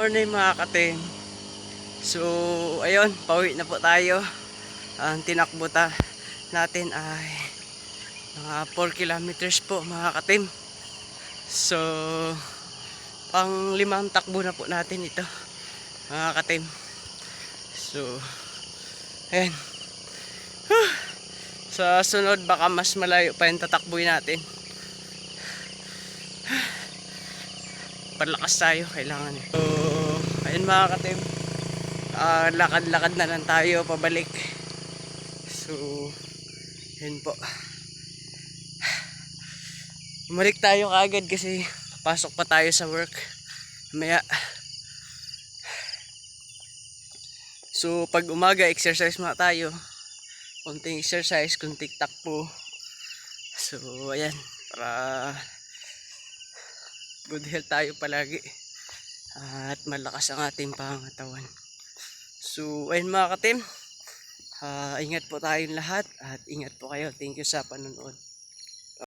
morning mga katim. So ayun, pauwi na po tayo. Ang tinakbo natin ay mga 4 kilometers po mga katim. So pang 5 takbo na po natin ito mga katim. So ayan. Sa sunod baka mas malayo pa yung tatakbuhin natin. Palakas tayo, kailangan eh. So ayun mga katim, lakad-lakad na lang tayo pabalik. So yun po, bumalik tayo kaagad kasi pasok pa tayo sa work mamaya. So pag umaga exercise muna tayo, konting exercise, konting takbo. So ayan, para good health tayo palagi at malakas ang ating pangangatawan. So ayun mga katim, ingat po tayong lahat at ingat po kayo. Thank you sa panonood.